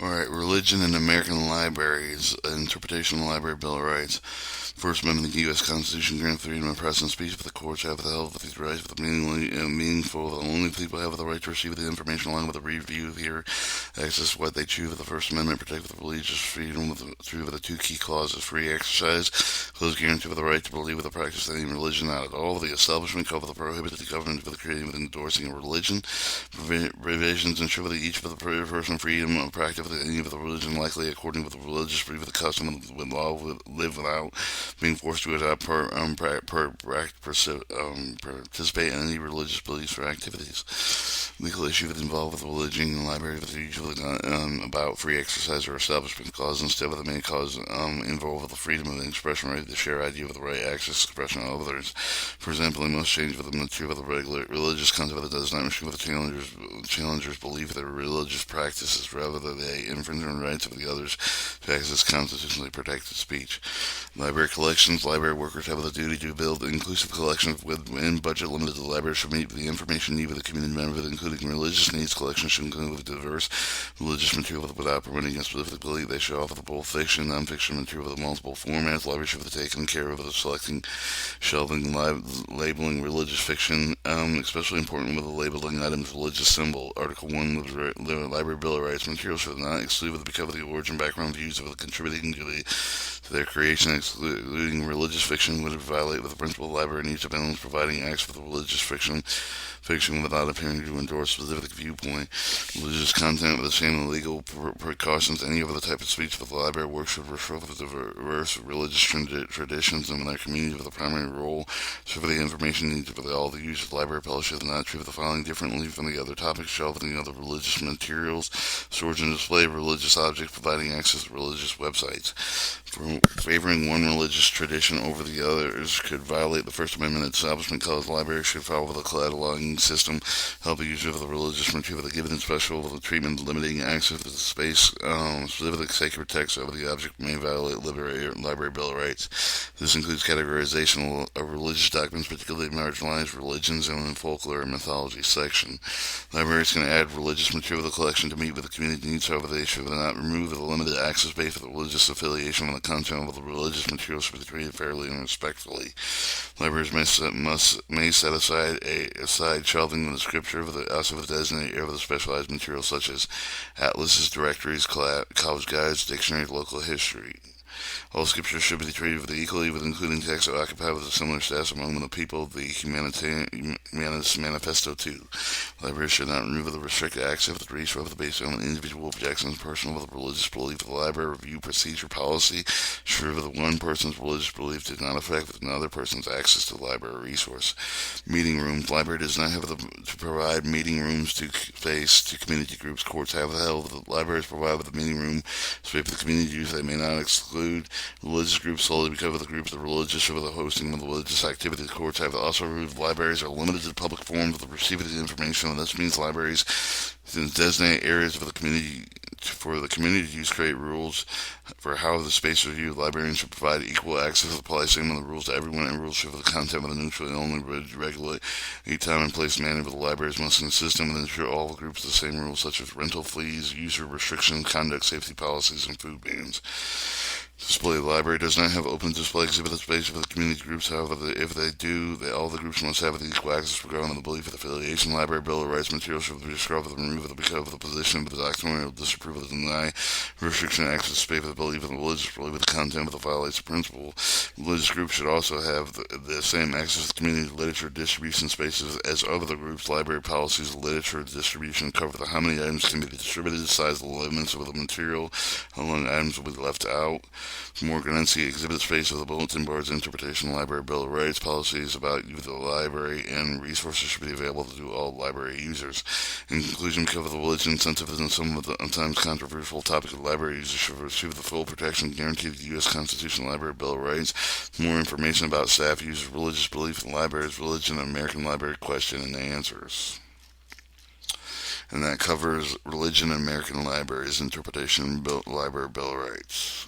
Alright, religion in American libraries, interpretation of the Library Bill of Rights. First Amendment of the U.S. Constitution grants freedom of press and speech, but the courts have the held with these rights, but the meaningful, the only people have the right to receive the information along with a review, hear, access what they choose. With the First Amendment, protect with religious freedom through the two key clauses: free exercise, clause guarantee with the right to believe with the practice of any religion, not at all. The establishment cover the prohibited the government with creating with endorsing a religion. Provisions ensure that each of the person freedom of practice with any of the religion likely according with the religious belief of the custom with law live without being forced to adopt participate in any religious beliefs or activities. Legal issue that involve with religion in the library that are usually not about free exercise or establishment clause. Instead of the main cause involve with the freedom of the expression right to share idea with the right access expression of others. For example, in most change with the material of the regular religious concept that does not restrict the challengers belief that religious practices rather than the infringement rights of the others to access constitutionally protected speech. Library collections. Library workers have the duty to build inclusive collections within budget limited. The library should meet the information needed of the community members, including religious needs. Collections should include diverse religious material without promoting a specific belief. They should offer the both fiction and nonfiction material with multiple formats. Library should be taken care of the selecting, shelving, labeling religious fiction, especially important with the labeling items religious symbol. Article 1 of the Library Bill of Rights. Material should not exclude because of the origin, background, views of the contributing to their creation, excluding religious fiction would violate with the principle the library needs to balance providing acts for the religious fiction without appearing to endorse specific viewpoint. Religious content with the same legal precautions. Any other type of speech for the library work should reflect the diverse religious traditions and their community with a primary role. So for the information needed for all the use of the library publishers not treat the following differently from the other topics, shelving other religious materials, storage and display of religious objects, providing access to religious websites. Favoring one religious tradition over the others could violate the First Amendment. Establishment clause. Libraries should follow the cataloging system, help the user of the religious material with a given special treatment, limiting access to the space, specific sacred text over the object may violate library bill of rights. This includes categorization of religious documents, particularly marginalized religions and folklore and mythology section. Libraries can add religious material to the collection to meet with the community needs, however they should not remove the limited access base for the religious affiliation when the content of the religious material should be treated fairly and respectfully. Libraries may set aside shelving in the scripture of the also of the designated area of the specialized materials such as atlases, directories, college guides, dictionaries, local history. All scriptures should be treated equally, with including texts that occupy with a similar status among the people. The Humanist Manifesto 2. Libraries should not remove the restricted access to the resource based on individual objections, personal with religious belief. The library review procedure policy sure that one person's religious belief did not affect another person's access to the library resource. Meeting rooms. Library does not have to provide meeting rooms to space to community groups. Courts have held that the libraries provide with the meeting room space for the community use. They may not exclude religious groups solely because of the groups of the religious or the hosting of the religious activities. Courts have also ruled libraries are limited to public forums of the receiving of the information, and this means libraries designate areas of the community for the community to use, create rules for how the space is used. Librarians should provide equal access, apply same of the rules to everyone, and rules for the content of the neutral and only regulate a time and place manner. But the libraries must consistent and ensure all the groups the same rules, such as rental fees, user restrictions, conduct safety policies, and food bans. Display. The library does not have open display exhibit space for the community groups. However, if they do, all the groups must have equal access regarding of the belief of affiliation. Library Bill of Rights material should be described with the remove of because of the position of the doctrinal disapproval to deny restriction access to space for the belief of the religious belief of the content of the violates the principle. Religious groups should also have the same access to community literature distribution spaces as other groups. Library policies, literature distribution cover how many items can be distributed, the size, the limits of the material, how long items will be left out. For more Granensi exhibit space of the bulletin board's interpretation library bill of rights policies about the library and resources should be available to all library users. In conclusion, because of the religion sensitive and some of the sometimes controversial topic of library users should receive the full protection guaranteed the U.S. Constitution Library Bill of Rights. For more information about staff users, religious belief in libraries, religion, American Library question and answers. And that covers religion and American libraries interpretation, library bill of rights.